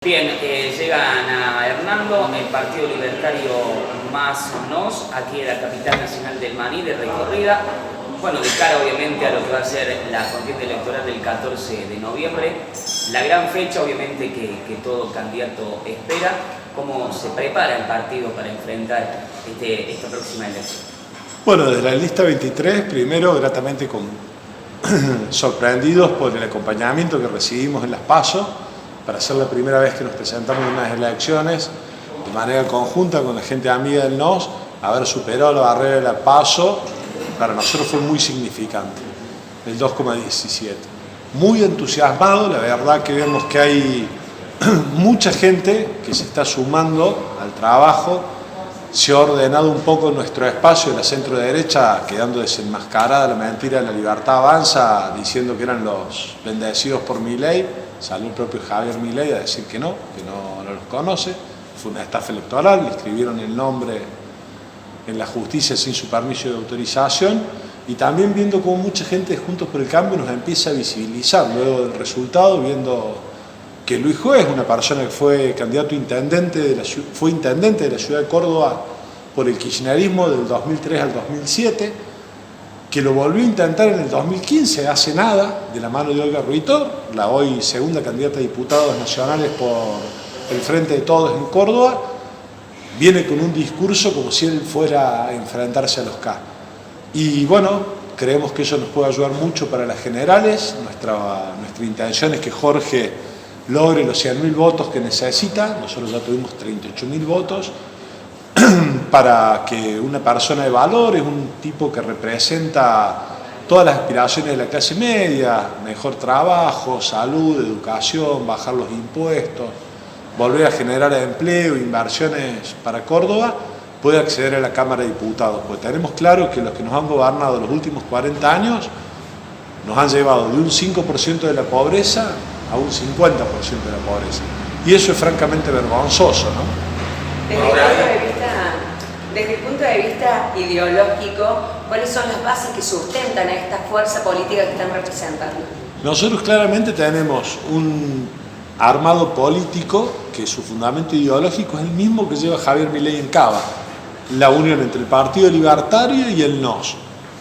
Bien, llegan a Hernando, el Partido Libertario más NOS, aquí en la capital nacional del Maní, de recorrida. Bueno, de cara obviamente a lo que va a ser la contienda electoral del 14 de noviembre, la gran fecha obviamente que todo candidato espera. ¿Cómo se prepara el partido para enfrentar esta próxima elección? Bueno, desde la lista 23, primero gratamente sorprendidos por el acompañamiento que recibimos en las PASO, para ser la primera vez que nos presentamos en unas elecciones de manera conjunta con la gente amiga del NOS. Haber superado la barrera de la PASO para nosotros fue muy significante, el 2,17. Muy entusiasmado, la verdad que vemos que hay mucha gente que se está sumando al trabajo. Se ha ordenado un poco nuestro espacio en la centro derecha, quedando desenmascarada la mentira de la Libertad Avanza, diciendo que eran los bendecidos por Milei. Salió el propio Javier Milei a decir que no los conoce. Fue una estafa electoral, le escribieron el nombre en la justicia sin su permiso de autorización, y también viendo cómo mucha gente de Juntos por el Cambio nos empieza a visibilizar luego del resultado, viendo que Luis Juez, una persona que fue candidato a intendente fue intendente de la ciudad de Córdoba por el kirchnerismo del 2003 al 2007, que lo volvió a intentar en el 2015, hace nada, de la mano de Olga Ruitor, la hoy segunda candidata a diputados nacionales por el Frente de Todos en Córdoba, viene con un discurso como si él fuera a enfrentarse a los K. Y bueno, creemos que eso nos puede ayudar mucho para las generales. Nuestra intención es que Jorge logre los 100.000 votos que necesita. Nosotros ya tuvimos 38.000 votos, para que una persona de valor, es un tipo que representa todas las aspiraciones de la clase media: mejor trabajo, salud, educación, bajar los impuestos, volver a generar empleo, inversiones para Córdoba, puede acceder a la Cámara de Diputados. Pues tenemos claro que los que nos han gobernado los últimos 40 años nos han llevado de un 5% de la pobreza a un 50% de la pobreza. Y eso es francamente vergonzoso, ¿no? Desde el punto de vista ideológico, ¿cuáles son las bases que sustentan a esta fuerza política que están representando? Nosotros claramente tenemos un armado político que su fundamento ideológico es el mismo que lleva Javier Milei en Cava: la unión entre el Partido Libertario y el NOS.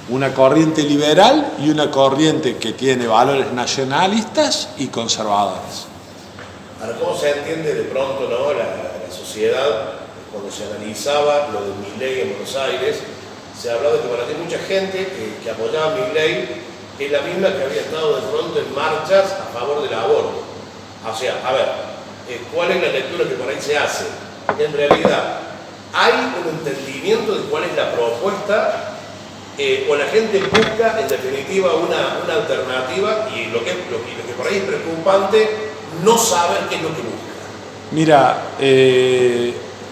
Una corriente liberal y una corriente que tiene valores nacionalistas y conservadores. Ahora, ¿cómo se entiende de pronto, ¿no? la sociedad, cuando se analizaba lo de Milei en Buenos Aires? Se hablaba de que para ti mucha gente que apoyaba a Milei es la misma que había estado de pronto en marchas a favor del aborto. O sea, a ver, ¿cuál es la lectura que por ahí se hace? En realidad, ¿hay un entendimiento de cuál es la propuesta? O la gente busca, en definitiva, una alternativa, y lo que por ahí es preocupante, no saber qué es lo que busca? Mira,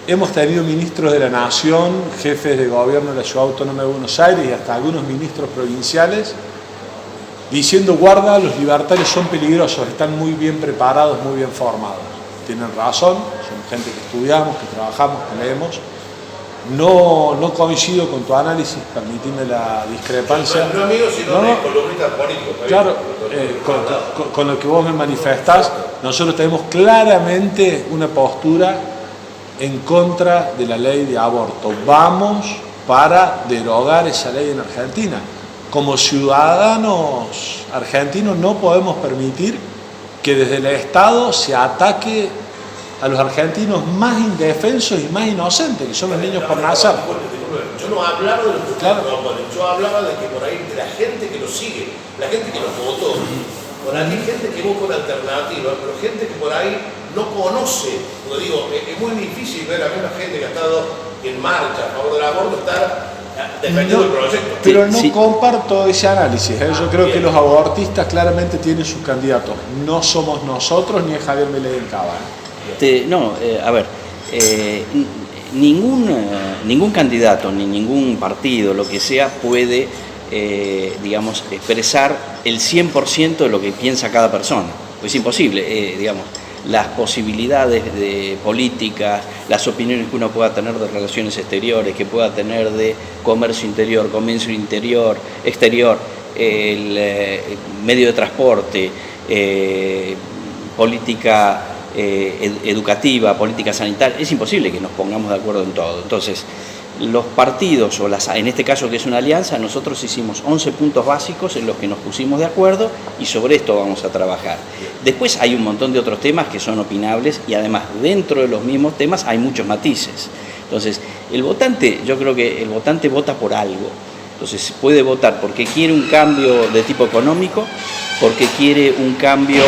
hemos tenido ministros de la Nación, jefes de gobierno de la Ciudad Autónoma de Buenos Aires y hasta algunos ministros provinciales diciendo: guarda, los libertarios son peligrosos, están muy bien preparados, muy bien formados. Tienen razón, son gente que estudiamos, que trabajamos, que leemos. No coincido con tu análisis, permitime la discrepancia. No amigo, sino de columnistas políticos. Claro, con lo que vos me manifestás, nosotros tenemos claramente una postura en contra de la ley de aborto. Vamos para derogar esa ley en Argentina. Como ciudadanos argentinos no podemos permitir que desde el Estado se ataque a los argentinos más indefensos y más inocentes, que son los niños por nacer. Yo no hablaba de los que claro. Yo hablaba de que por ahí, de la gente que los sigue, la gente que los votó. Por ahí hay gente que busca una alternativa, pero gente que por ahí no conoce. Porque digo, es muy difícil ver a la misma gente que ha estado en marcha a favor del aborto estar defendiendo el proyecto. Pero no comparto ese análisis. Yo creo que los abortistas claramente tienen sus candidatos. No somos nosotros ni es Javier Milei en Cava. Ningún candidato ni ningún partido, lo que sea, puede digamos, expresar el 100% de lo que piensa cada persona. Es imposible, digamos. Las posibilidades de políticas, las opiniones que uno pueda tener de relaciones exteriores, que pueda tener de comercio interior, exterior, el medio de transporte, política educativa, política sanitaria, es imposible que nos pongamos de acuerdo en todo. Entonces, los partidos, en este caso que es una alianza, nosotros hicimos 11 puntos básicos en los que nos pusimos de acuerdo y sobre esto vamos a trabajar. Después hay un montón de otros temas que son opinables y además dentro de los mismos temas hay muchos matices. Entonces, el votante, yo creo que el votante vota por algo. Entonces, puede votar porque quiere un cambio de tipo económico, porque quiere un cambio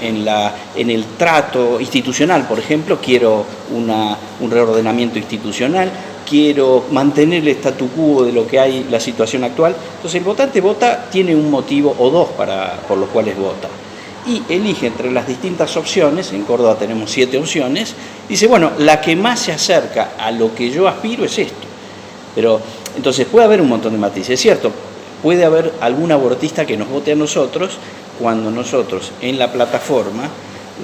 en el trato institucional, por ejemplo, quiero un reordenamiento institucional, quiero mantener el statu quo de lo que hay, la situación actual. Entonces el votante vota, tiene un motivo o dos por los cuales vota. Y elige entre las distintas opciones, en Córdoba tenemos 7 opciones, dice, bueno, la que más se acerca a lo que yo aspiro es esto. Pero entonces puede haber un montón de matices, es cierto, puede haber algún abortista que nos vote a nosotros cuando nosotros en la plataforma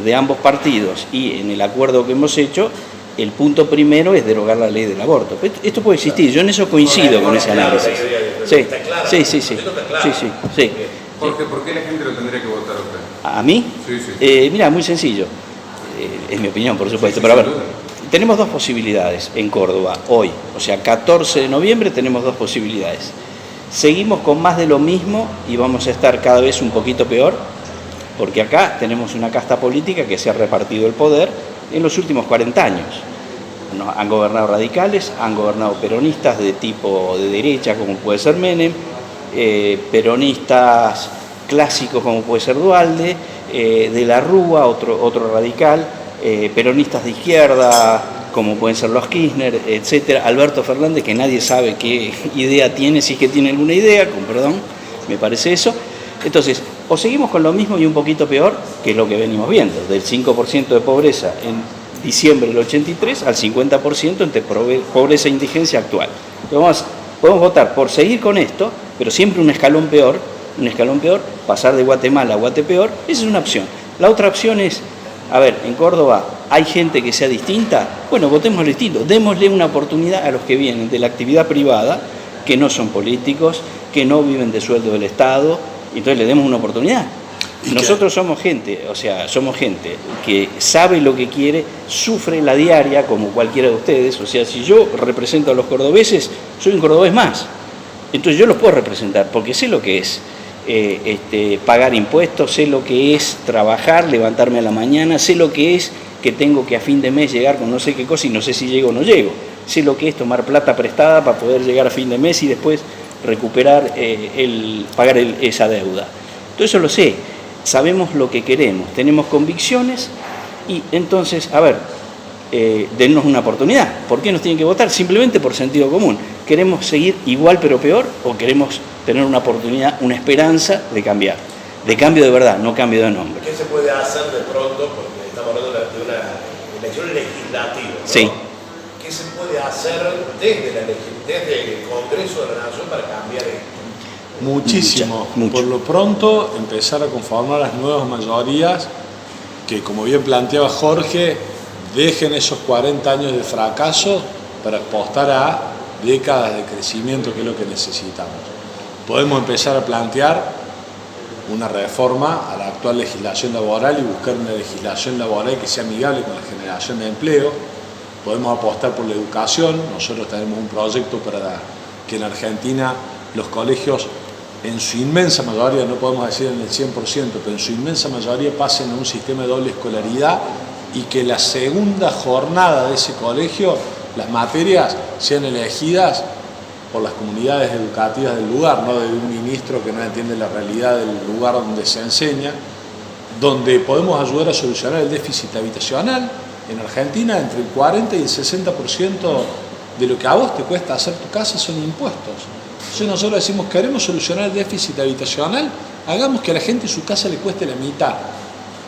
de ambos partidos y en el acuerdo que hemos hecho, el punto primero es derogar la ley del aborto. Esto puede existir, yo en eso coincido con ese análisis. Sí, sí. Jorge, ¿por qué la gente lo tendría que votar a usted? ¿A mí? Sí. Mira, muy sencillo. Es mi opinión, por supuesto. Pero a ver, tenemos dos posibilidades en Córdoba hoy. O sea, 14 de noviembre tenemos dos posibilidades. Seguimos con más de lo mismo y vamos a estar cada vez un poquito peor, porque acá tenemos una casta política que se ha repartido el poder en los últimos 40 años. Han gobernado radicales, han gobernado peronistas de tipo de derecha, como puede ser Menem, peronistas clásicos, como puede ser Duhalde, de la Rúa, otro radical, peronistas de izquierda, como pueden ser los Kirchner, etcétera, Alberto Fernández, que nadie sabe qué idea tiene, si es que tiene alguna idea, con perdón, me parece eso. Entonces, o seguimos con lo mismo y un poquito peor, que es lo que venimos viendo, del 5% de pobreza en diciembre del 83 al 50% entre pobreza e indigencia actual. Entonces, podemos votar por seguir con esto, pero siempre un escalón peor, pasar de Guatemala a Guatepeor, esa es una opción. La otra opción es, a ver, en Córdoba hay gente que sea distinta, bueno, votemos distinto, démosle una oportunidad a los que vienen de la actividad privada, que no son políticos, que no viven de sueldo del Estado, entonces le demos una oportunidad. Nosotros somos gente que sabe lo que quiere, sufre la diaria como cualquiera de ustedes, o sea, si yo represento a los cordobeses, soy un cordobés más, entonces yo los puedo representar porque sé lo que es pagar impuestos, sé lo que es trabajar, levantarme a la mañana, sé lo que es que tengo que a fin de mes llegar con no sé qué cosa y no sé si llego o no llego, sé lo que es tomar plata prestada para poder llegar a fin de mes y después recuperar, pagar esa deuda. Todo eso lo sé, sabemos lo que queremos, tenemos convicciones y entonces, a ver, dennos una oportunidad. ¿Por qué nos tienen que votar? Simplemente por sentido común. ¿Queremos seguir igual pero peor o queremos tener una oportunidad, una esperanza de cambiar? De cambio de verdad, no cambio de nombre. ¿Qué se puede hacer de pronto? Porque estamos hablando de una elección legislativa, ¿no? Sí. ¿Qué se puede hacer desde el Congreso de la Nación para cambiar esto? Muchísimo. Mucho. Por lo pronto, empezar a conformar las nuevas mayorías que, como bien planteaba Jorge, dejen esos 40 años de fracaso para apostar a décadas de crecimiento, que es lo que necesitamos. Podemos empezar a plantear una reforma a la actual legislación laboral y buscar una legislación laboral que sea amigable con la generación de empleo. Podemos apostar por la educación. Nosotros tenemos un proyecto para que en Argentina los colegios, en su inmensa mayoría, no podemos decir en el 100%, pero en su inmensa mayoría pasen a un sistema de doble escolaridad y que la segunda jornada de ese colegio, las materias sean elegidas por las comunidades educativas del lugar, no de un ministro que no entiende la realidad del lugar donde se enseña, donde podemos ayudar a solucionar el déficit habitacional. En Argentina, entre el 40 y el 60% de lo que a vos te cuesta hacer tu casa son impuestos. Entonces nosotros decimos, queremos solucionar el déficit habitacional, hagamos que a la gente su casa le cueste la mitad.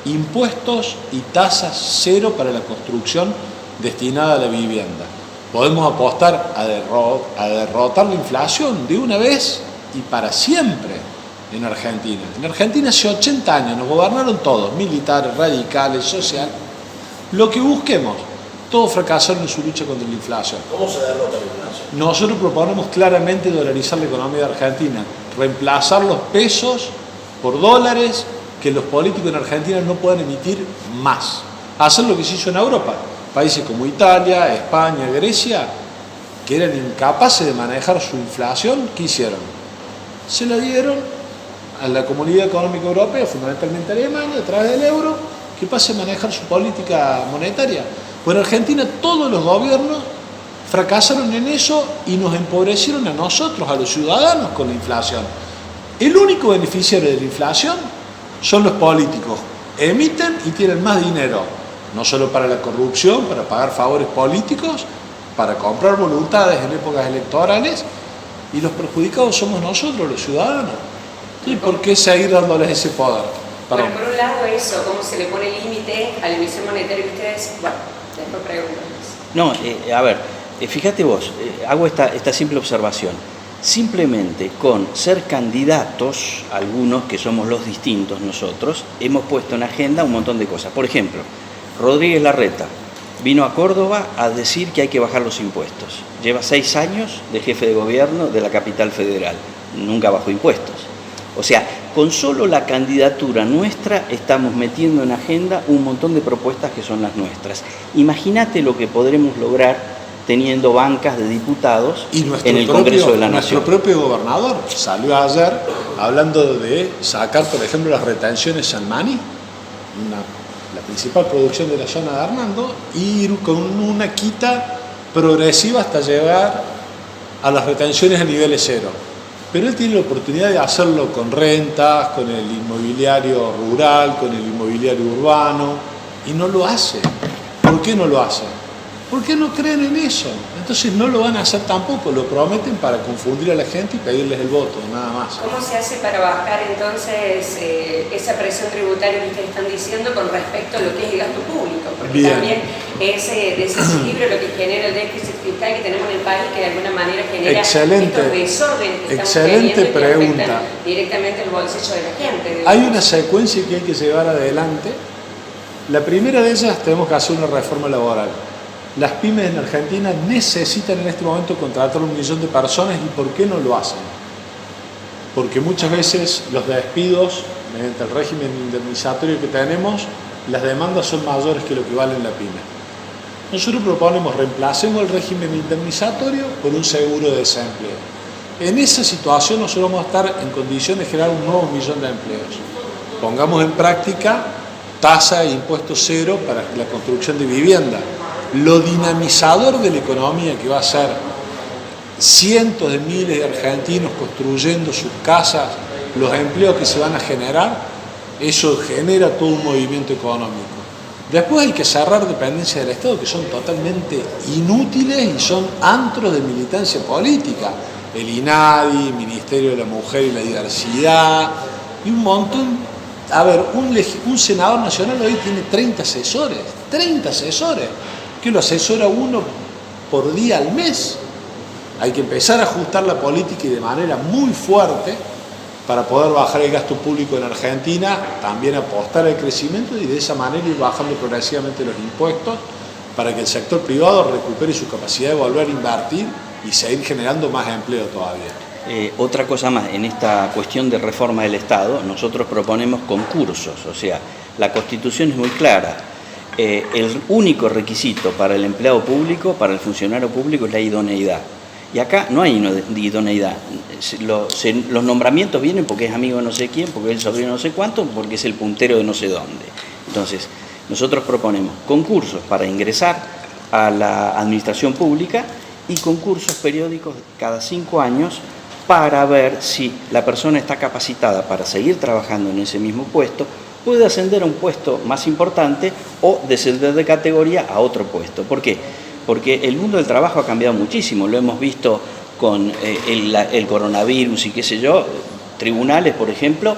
Impuestos y tasas cero para la construcción destinada a la vivienda. Podemos apostar a derrotar la inflación de una vez y para siempre en Argentina. En Argentina hace 80 años nos gobernaron todos, militares, radicales, sociales. Lo que busquemos, todos fracasaron en su lucha contra la inflación. ¿Cómo se derrota la inflación? Nosotros proponemos claramente dolarizar la economía de Argentina, reemplazar los pesos por dólares, que los políticos en Argentina no puedan emitir más. hacer lo que se hizo en Europa. Países como Italia, España, Grecia, que eran incapaces de manejar su inflación, ¿qué hicieron? Se la dieron a la Comunidad Económica Europea, fundamentalmente Alemania, a través del euro, que pase a manejar su política monetaria. Bueno, en Argentina todos los gobiernos fracasaron en eso y nos empobrecieron a nosotros, a los ciudadanos, con la inflación. El único beneficiario de la inflación son los políticos. Emiten y tienen más dinero, no solo para la corrupción, para pagar favores políticos, para comprar voluntades en épocas electorales, y los perjudicados somos nosotros, los ciudadanos. ¿Y por qué seguir dándoles ese poder? Perdón. Bueno, por un lado eso, cómo se le pone límite a la emisión monetaria que ustedes, bueno, después preguntan. No, a ver, fíjate vos, hago esta simple observación. Simplemente con ser candidatos, algunos que somos los distintos nosotros, hemos puesto en agenda un montón de cosas. Por ejemplo, Rodríguez Larreta vino a Córdoba a decir que hay que bajar los impuestos. Lleva 6 años de jefe de gobierno de la capital federal. Nunca bajó impuestos. O sea, con solo la candidatura nuestra estamos metiendo en agenda un montón de propuestas que son las nuestras. Imagínate lo que podremos lograr teniendo bancas de diputados en el Congreso de la Nación. Nuestro propio gobernador salió ayer hablando de sacar, por ejemplo, las retenciones San Mani, la principal producción de la zona de Hernando, y ir con una quita progresiva hasta llegar a las retenciones a niveles cero. Pero él tiene la oportunidad de hacerlo con rentas, con el inmobiliario rural, con el inmobiliario urbano, y no lo hace. ¿Por qué no lo hace? Porque no creen en eso. Entonces no lo van a hacer tampoco, lo prometen para confundir a la gente y pedirles el voto, nada más. ¿Cómo se hace para bajar entonces esa presión tributaria que ustedes están diciendo con respecto a lo que es el gasto público? Porque Bien. También ese desequilibrio lo que genera el déficit fiscal que tenemos en el país, que de alguna manera genera estos desórdenes que estamos teniendo y que afectan directamente el bolsillo de la gente. Hay una secuencia que hay que llevar adelante. La primera de ellas, tenemos que hacer una reforma laboral. Las pymes en Argentina necesitan en este momento contratar 1 millón de personas. ¿Y por qué no lo hacen? Porque muchas veces los despidos, mediante el régimen indemnizatorio que tenemos, las demandas son mayores que lo que vale la pyme. Nosotros proponemos reemplacemos el régimen indemnizatorio por un seguro de desempleo. En esa situación nosotros vamos a estar en condiciones de generar un nuevo 1 millón de empleos. Pongamos en práctica tasa e impuesto cero para la construcción de vivienda. Lo dinamizador de la economía que va a ser cientos de miles de argentinos construyendo sus casas, los empleos que se van a generar, eso genera todo un movimiento económico. Después hay que cerrar dependencias del Estado que son totalmente inútiles y son antros de militancia política. El INADI, Ministerio de la Mujer y la Diversidad y un montón. A ver, un senador nacional hoy tiene 30 asesores, que lo asesora uno por día al mes. Hay que empezar a ajustar la política y de manera muy fuerte para poder bajar el gasto público en Argentina, también apostar al crecimiento y de esa manera ir bajando progresivamente los impuestos para que el sector privado recupere su capacidad de volver a invertir y seguir generando más empleo todavía. Otra cosa más, en esta cuestión de reforma del Estado, nosotros proponemos concursos, o sea, la Constitución es muy clara. El único requisito para el empleado público, para el funcionario público, es la idoneidad. Y acá no hay idoneidad. Los nombramientos vienen porque es amigo de no sé quién, porque es el sobrino de no sé cuánto, porque es el puntero de no sé dónde. Entonces, nosotros proponemos concursos para ingresar a la administración pública y concursos periódicos cada 5 años para ver si la persona está capacitada para seguir trabajando en ese mismo puesto, puede ascender a un puesto más importante o descender de categoría a otro puesto. ¿Por qué? Porque el mundo del trabajo ha cambiado muchísimo, lo hemos visto con el coronavirus y qué sé yo, tribunales, por ejemplo,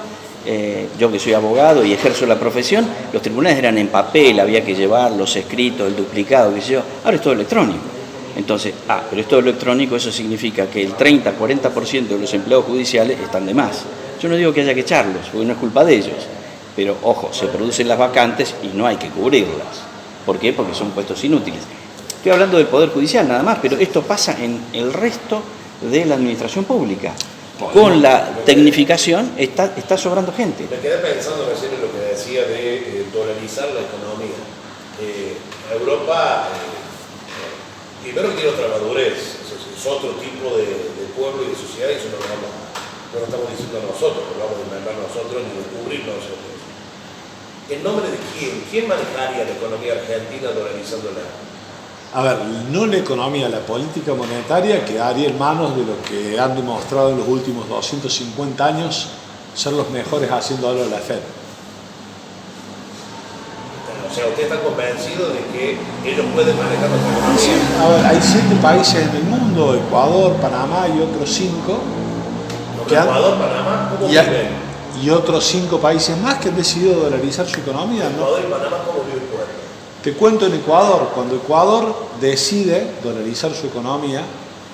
yo que soy abogado y ejerzo la profesión, los tribunales eran en papel, había que llevar los escritos, el duplicado, qué sé yo, ahora es todo electrónico. Entonces, pero es todo electrónico, eso significa que el 30-40% de los empleados judiciales están de más. Yo no digo que haya que echarlos, porque no es culpa de ellos, pero ojo, se producen las vacantes y no hay que cubrirlas. ¿Por qué? Porque son puestos inútiles. Estoy hablando del Poder Judicial nada más, pero esto pasa en el resto de la administración pública. Con la tecnificación está sobrando gente. Me quedé pensando recién en lo que decía de dolarizar la economía. Europa, primero tiene otra madurez, es otro tipo de pueblo y de sociedad, y eso no lo estamos diciendo nosotros, no lo vamos a inventar nosotros ni descubrir nosotros. ¿En nombre de quién? ¿Quién manejaría la economía argentina dolarizándola? A ver, no la economía, la política monetaria quedaría en manos de lo que han demostrado en los últimos 250 años ser los mejores haciéndolo a la Fed. O sea, ¿usted está convencido de que ellos pueden manejar nuestra economía? Sí, a ver, hay 7 países en el mundo, Ecuador, Panamá y otros 5. Ecuador, Panamá, ¿cómo viven? Y otros 5 países más que han decidido dolarizar su economía, ¿no? Ecuador y Panamá, ¿cómo vive el pueblo? Te cuento en Ecuador, cuando Ecuador decide dolarizar su economía,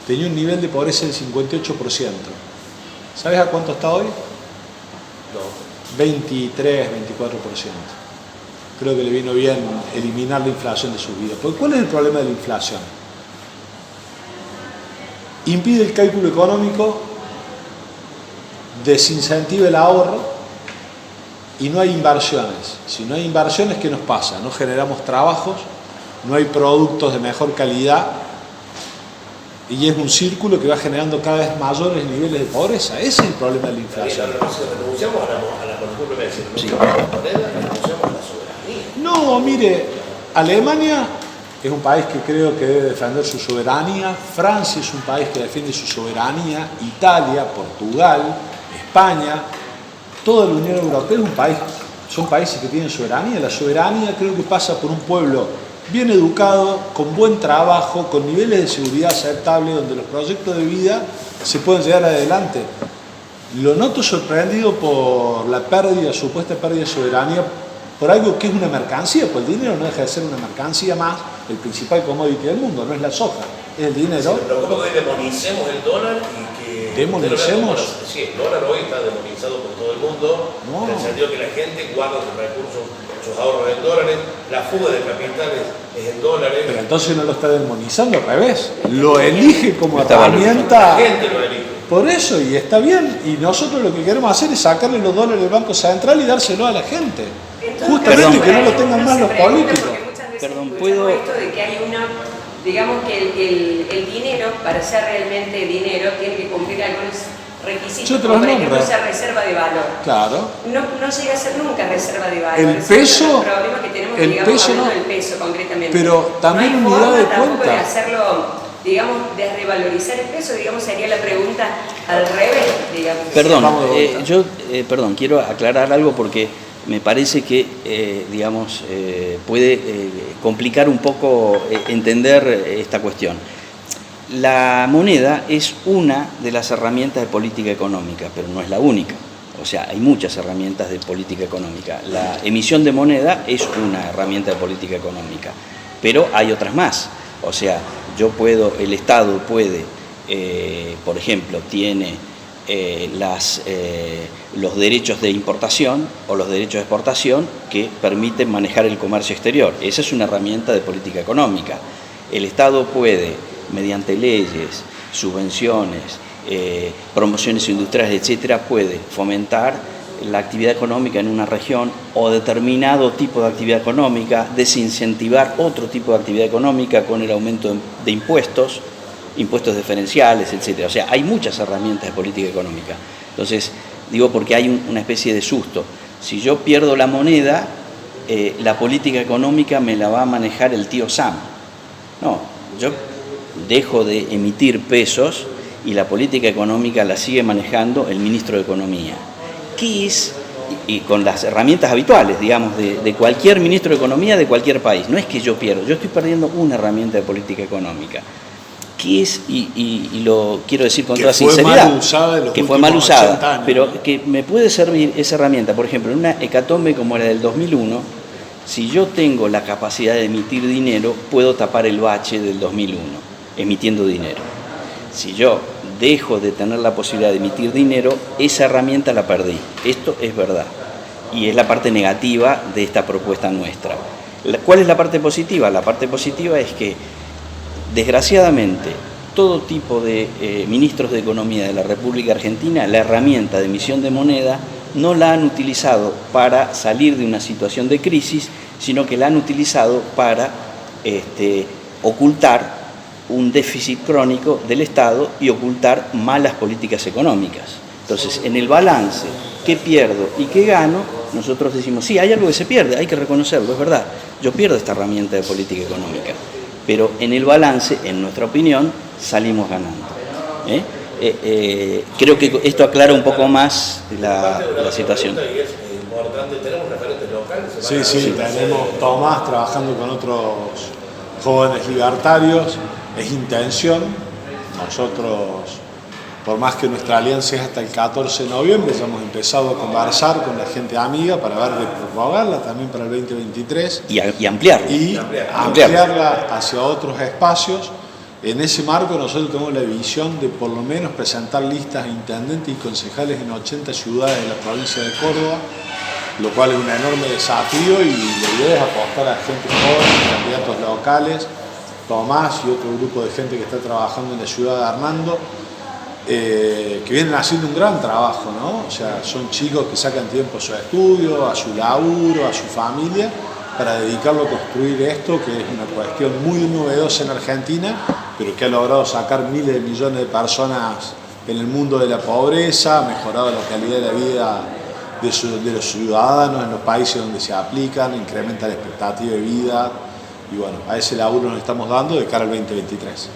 tenía un nivel de pobreza del 58%. ¿Sabes a cuánto está hoy? No. 23, 24%. Creo que le vino bien eliminar la inflación de sus vidas. Porque ¿cuál es el problema de la inflación? Impide el cálculo económico, desincentiva el ahorro y no hay inversiones. Si no hay inversiones, ¿qué nos pasa? No generamos trabajos, no hay productos de mejor calidad y es un círculo que va generando cada vez mayores niveles de pobreza. Ese es el problema de la inflación. Renunciamos a la moneda, renunciamos a la soberanía. No, mire, Alemania es un país que creo que debe defender su soberanía, Francia es un país que defiende su soberanía, Italia, Portugal, España, toda la Unión Europea es un país, son países que tienen soberanía. La soberanía creo que pasa por un pueblo bien educado, con buen trabajo, con niveles de seguridad aceptables, donde los proyectos de vida se pueden llevar adelante. Lo noto sorprendido por la supuesta pérdida de soberanía, por algo que es una mercancía, pues el dinero no deja de ser una mercancía más, el principal commodity del mundo, no es la soja, es el dinero. Pero ¿cómo que demonicemos el dólar y que... ¿Demonicemos? Sí, el dólar hoy está demonizado por todo el mundo, No. en el sentido que la gente guarda sus recursos, sus ahorros en dólares, la fuga de capitales es en dólares. Pero entonces no lo está demonizando, al revés, lo elige como herramienta. La gente lo elige. Por eso, y está bien, y nosotros lo que queremos hacer es sacarle los dólares del Banco Central y dárselo a la gente. Justamente que no lo tengan más los políticos. Perdón, ¿puedo...? Esto de que hay una, digamos que el dinero, para ser realmente dinero, tiene que cumplir algunos requisitos, Yo te como los por ejemplo nombro. ser reserva de valor. Claro. No llega a ser nunca reserva de valor. El peso, es el problema que tenemos, el digamos, peso hablando no. del peso concretamente. Pero también no hay unidad de forma tampoco cuenta. de hacerlo, digamos, de revalorizar el peso, digamos, sería la pregunta al revés, digamos. Perdón, Vamos de vuelta. perdón, quiero aclarar algo porque me parece que, puede complicar un poco entender esta cuestión. La moneda es una de las herramientas de política económica, pero no es la única. O sea, hay muchas herramientas de política económica. La emisión de moneda es una herramienta de política económica, pero hay otras más. O sea, el Estado puede, por ejemplo, tiene los derechos de importación o los derechos de exportación que permiten manejar el comercio exterior. Esa es una herramienta de política económica. El Estado puede, mediante leyes, subvenciones, promociones industriales, etcétera, puede fomentar la actividad económica en una región o determinado tipo de actividad económica, desincentivar otro tipo de actividad económica con el aumento de impuestos diferenciales, etcétera. O sea, hay muchas herramientas de política económica. Entonces, digo porque hay una especie de susto. Si yo pierdo la moneda, la política económica me la va a manejar el tío Sam. No, yo dejo de emitir pesos y la política económica la sigue manejando el ministro de Economía. ¿Qué es? Y con las herramientas habituales, digamos, de cualquier ministro de Economía de cualquier país. No es que yo pierdo, yo estoy perdiendo una herramienta de política económica. ¿Qué es? Y lo quiero decir con toda sinceridad, que fue mal usada, pero que me puede servir esa herramienta. Por ejemplo, en una hecatombe como la del 2001, si yo tengo la capacidad de emitir dinero, puedo tapar el bache del 2001, emitiendo dinero. Si yo dejo de tener la posibilidad de emitir dinero, esa herramienta la perdí. Esto es verdad. Y es la parte negativa de esta propuesta nuestra. ¿Cuál es la parte positiva? La parte positiva es que, desgraciadamente, todo tipo de ministros de Economía de la República Argentina, la herramienta de emisión de moneda, no la han utilizado para salir de una situación de crisis, sino que la han utilizado para ocultar un déficit crónico del Estado y ocultar malas políticas económicas. Entonces, en el balance, ¿qué pierdo y qué gano? Nosotros decimos, sí, hay algo que se pierde, hay que reconocerlo, es verdad. Yo pierdo esta herramienta de política económica, pero en el balance, en nuestra opinión, salimos ganando. Creo que esto aclara un poco más la situación. ¿Tenemos referentes locales? Sí, tenemos Tomás trabajando con otros jóvenes libertarios, es intención. Nosotros, por más que nuestra alianza es hasta el 14 de noviembre, ya hemos empezado a conversar con la gente amiga para ver de prorrogarla también para el 2023 y ampliarla. Y ampliarla hacia otros espacios. En ese marco nosotros tenemos la visión de por lo menos presentar listas a intendentes y concejales en 80 ciudades de la provincia de Córdoba, lo cual es un enorme desafío, y la idea es apostar a gente joven, candidatos locales, Tomás y otro grupo de gente que está trabajando en la ciudad de Hernando, que vienen haciendo un gran trabajo, ¿no? O sea, son chicos que sacan tiempo a su estudio, a su laburo, a su familia, para dedicarlo a construir esto, que es una cuestión muy novedosa en Argentina, pero que ha logrado sacar miles de millones de personas en el mundo de la pobreza, ha mejorado la calidad de la vida de los ciudadanos en los países donde se aplican, incrementa la expectativa de vida, y bueno, a ese laburo nos estamos dando de cara al 2023.